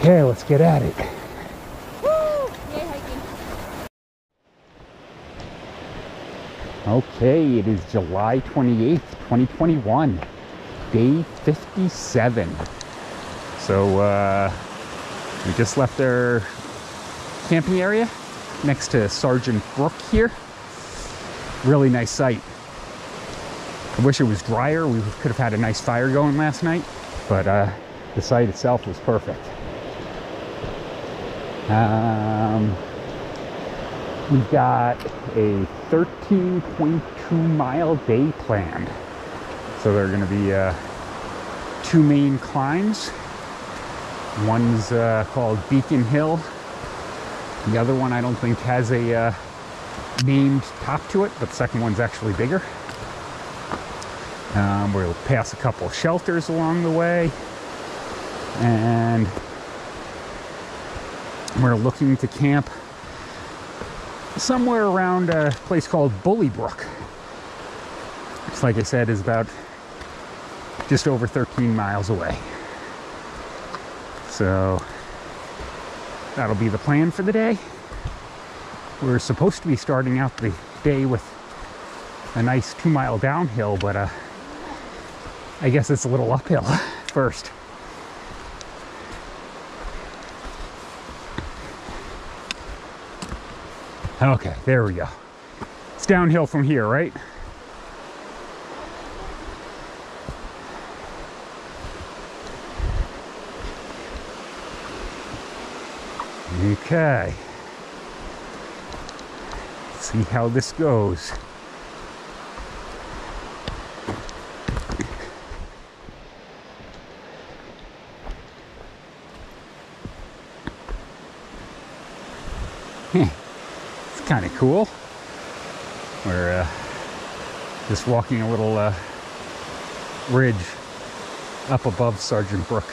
Okay, let's get at it. Woo! Yay, hiking. Okay, it is July 28th, 2021, day 57. So, we just left our camping area next to Sergeant Brook here. Really nice site. I wish it was drier. We could have had a nice fire going last night, but the site itself was perfect. We've got a 13.2 mile day planned. So there are going to be two main climbs. One's called Beacon Hill. The other one I don't think has a named top to it, but the second one's actually bigger. We'll pass a couple shelters along the way, and we're looking to camp somewhere around a place called Bullybrook, which, like I said, is about just over 13 miles away. So that'll be the plan for the day. We're supposed to be starting out the day with a nice 2-mile downhill, but I guess it's a little uphill first. Okay, there we go. It's downhill from here, right? Okay. Let's see how this goes. It's kind of cool. We're just walking a little ridge up above Sergeant Brook.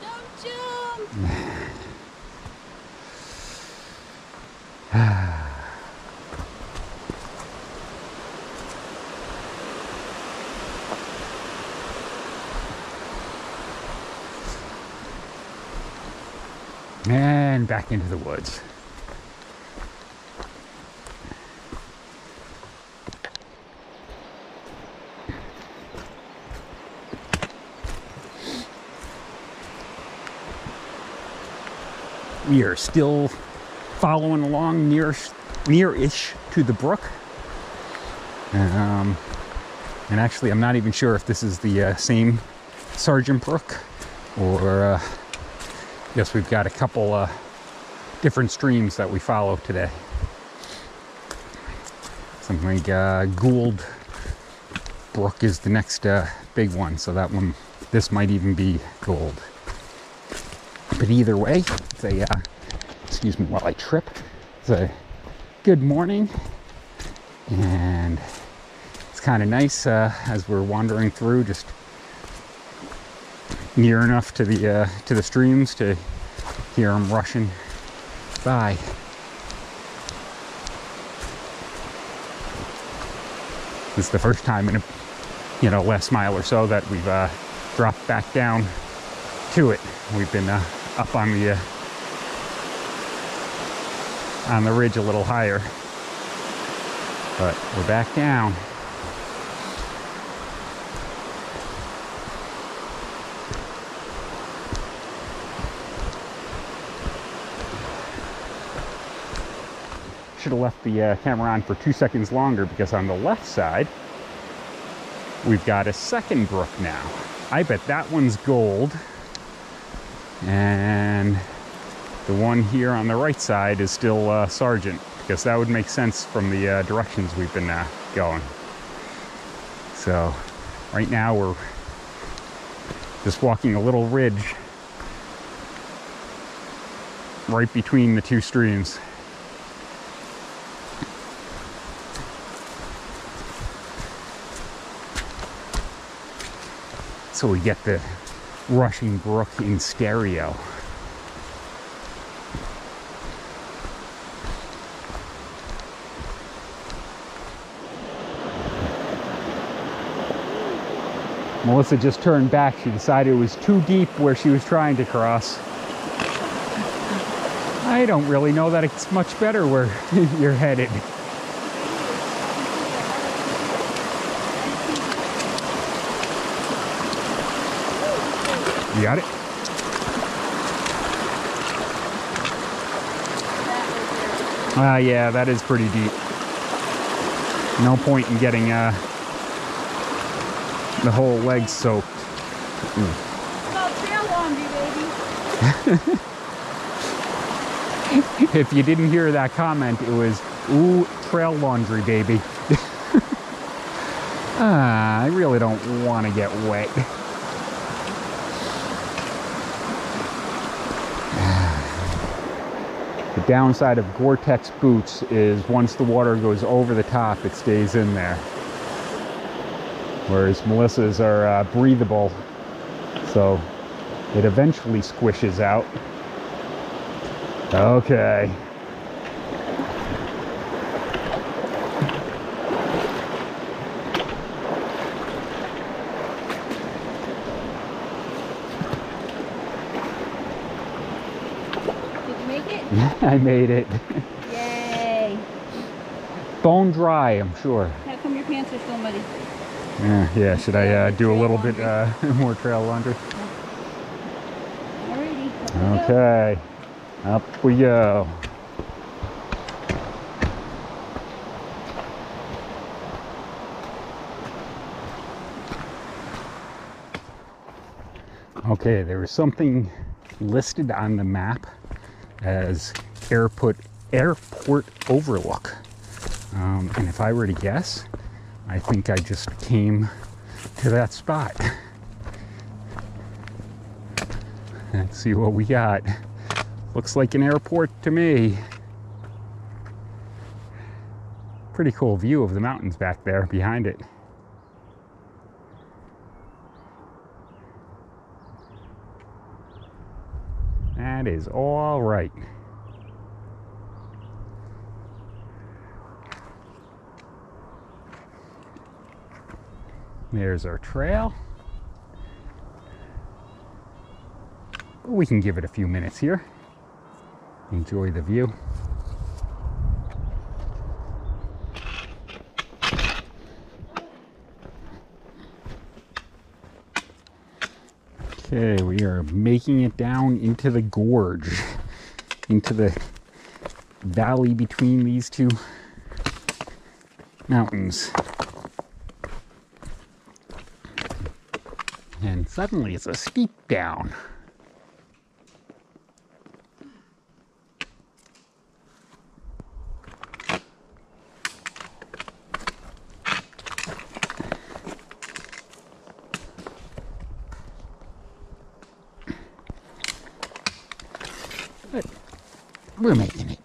Don't jump! And back into the woods. We are still following along near-ish to the brook. And actually, I'm not even sure if this is the same Sergeant Brook, or I guess we've got a couple different streams that we follow today. Something like Gould Brook is the next big one, so that one, this might even be Gould. But either way, it's a, excuse me while I trip, it's a good morning, and it's kind of nice as we're wandering through, just near enough to the streams to hear them rushing by. This is the first time in a last mile or so that we've dropped back down to it. We've been up on the ridge a little higher, but we're back down. Should have left the camera on for 2 seconds longer, because on the left side we've got a second brook now. I bet that one's Gold, and the one here on the right side is still Sergeant, because that would make sense from the directions we've been going. So right now we're just walking a little ridge right between the two streams. So we get the rushing brook in stereo. Melissa just turned back. She decided it was too deep where she was trying to cross. I don't really know that it's much better where you're headed. You got it? Yeah, that is pretty deep. No point in getting the whole leg soaked. Trail laundry, baby. If you didn't hear that comment, it was, ooh, trail laundry, baby. I really don't want to get wet. The downside of Gore-Tex boots is once the water goes over the top, it stays in there. Whereas Melissa's are breathable, so it eventually squishes out. Okay. Did you make it? I made it. Yay. Bone dry, I'm sure. How come your pants are still muddy? Yeah, should I do a little bit more trail laundry? Alrighty. Okay, up we go. Okay, there was something listed on the map as airport overlook. And if I were to guess, I think I just came to that spot. Let's see what we got. Looks like an airport to me. Pretty cool view of the mountains back there behind it. That is all right. There's our trail. But we can give it a few minutes here. Enjoy the view. Okay, we are making it down into the gorge, into the valley between these two mountains. And suddenly it's a steep down. But we're making it.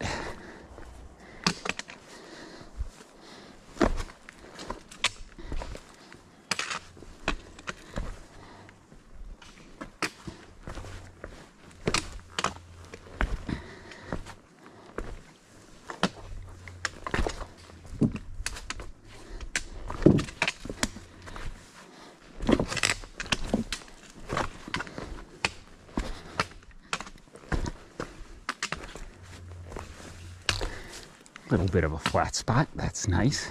Little bit of a flat spot, that's nice.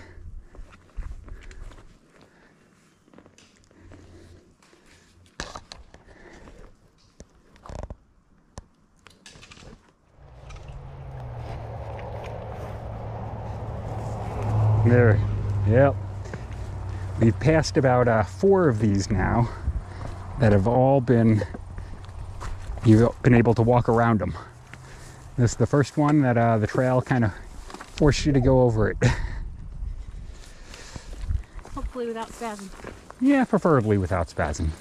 There, yep. We've passed about 4 of these now that have all been, you've been able to walk around them. This is the first one that the trail kind of forced you to go over it. Hopefully without spasm. Yeah, preferably without spasm.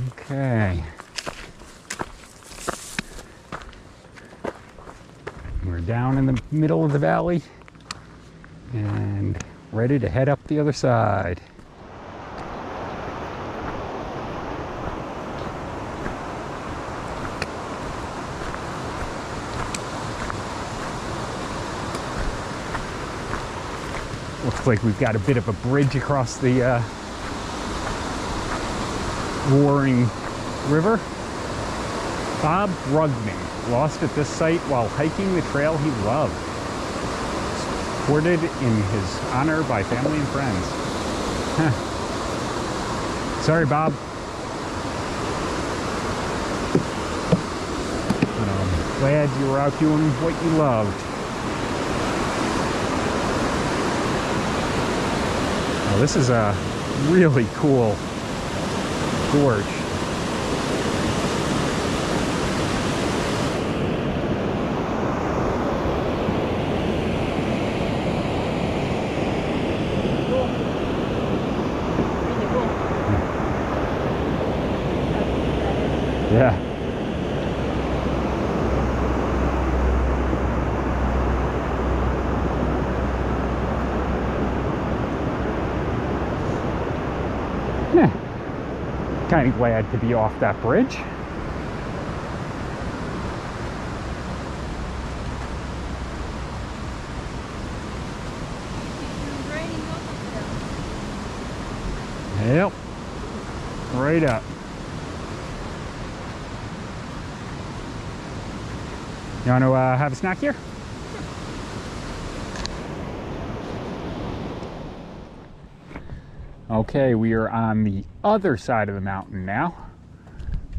Okay. We're down in the middle of the valley and ready to head up the other side. Looks like we've got a bit of a bridge across the roaring river. Bob Brugman lost at this site while hiking the trail he loved. Supported in his honor by family and friends. Sorry, Bob. Glad you were out doing what you loved. Now, this is a really cool gorge. Yeah. Kind of glad to be off that bridge. Yep. Right up. You want to have a snack here? Okay, we are on the other side of the mountain now.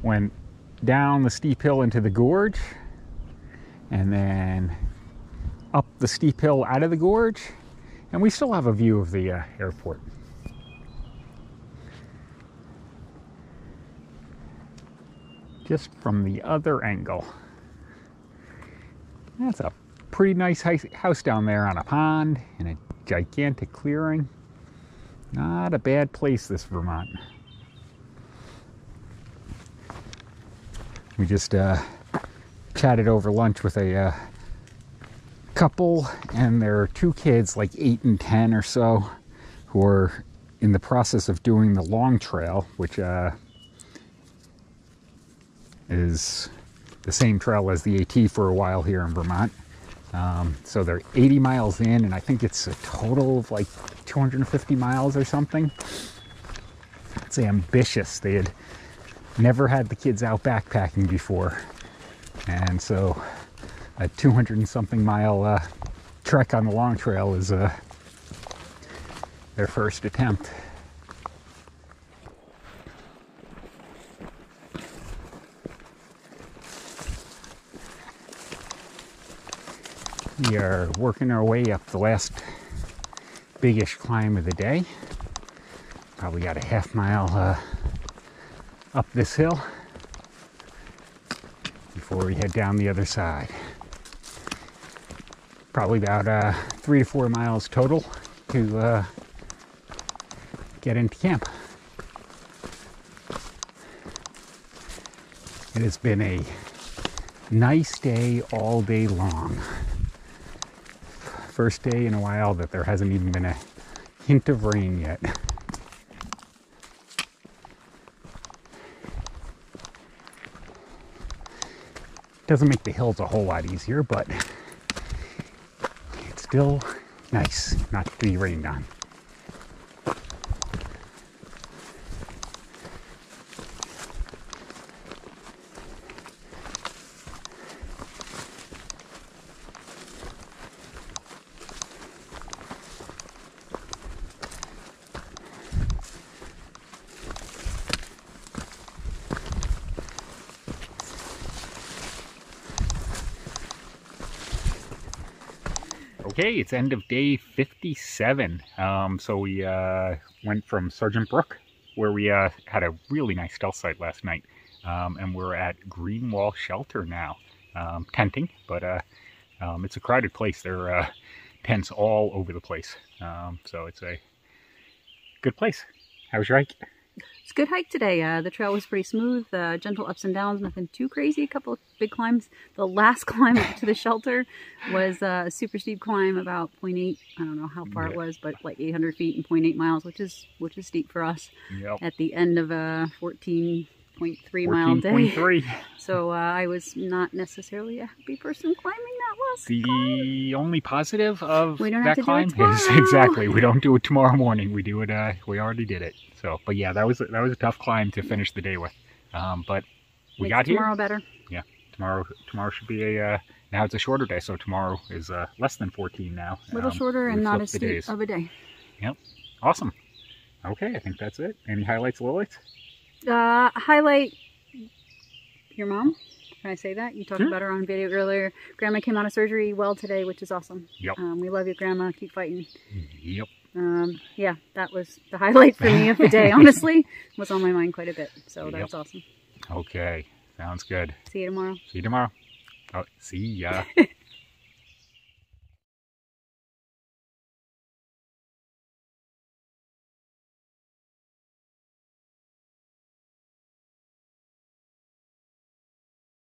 Went down the steep hill into the gorge, and then up the steep hill out of the gorge, and we still have a view of the airport. Just from the other angle. That's a pretty nice house down there on a pond in a gigantic clearing. Not a bad place, this Vermont. We just chatted over lunch with a couple and their two kids, like 8 and 10 or so, who are in the process of doing the long trail, which is the same trail as the AT for a while here in Vermont. So they're 80 miles in, and I think it's a total of like 250 miles or something. It's ambitious. They had never had the kids out backpacking before, and so a 200 and something mile trek on the long trail is their first attempt. We are working our way up the last biggish climb of the day. Probably got a half mile up this hill before we head down the other side. Probably about 3 to 4 miles total to get into camp. It has been a nice day all day long. First day in a while that there hasn't even been a hint of rain yet. Doesn't make the hills a whole lot easier, but it's still nice not to be rained on. Okay, it's end of day 57. So we went from Sergeant Brook, where we had a really nice stealth site last night, and we're at Greenwall Shelter now, tenting, but it's a crowded place. There are tents all over the place, so it's a good place. How was your hike? It's a good hike today. The trail was pretty smooth, gentle ups and downs, nothing too crazy. A couple of big climbs. The last climb up to the shelter was a super steep climb, about 0.8. I don't know how far it was, but like 800 feet and 0.8 miles, which is steep for us. Yep. At the end of a 14, 14.3 mile day. 14.3. So I was not necessarily a happy person climbing that last climb. The only positive of We don't that have to do it climb is tomorrow. exactly, we don't do it tomorrow morning. We do it, we already did it. So, but yeah, that was a tough climb to finish the day with. But we Makes got here. tomorrow better. Yeah, tomorrow should be now it's a shorter day, so tomorrow is less than 14 now. A little shorter and not as steep of a day. Yep, awesome. Okay, I think that's it. Any highlights, lowlights? Highlight your mom. Can I say that? You talked about her on video earlier. Grandma came out of surgery well today, which is awesome. Yep. We love you, Grandma. Keep fighting. Yep. Yeah, that was the highlight for me of the day, honestly. It was on my mind quite a bit, so that's awesome. Okay, sounds good. See you tomorrow. See you tomorrow. Oh, see ya.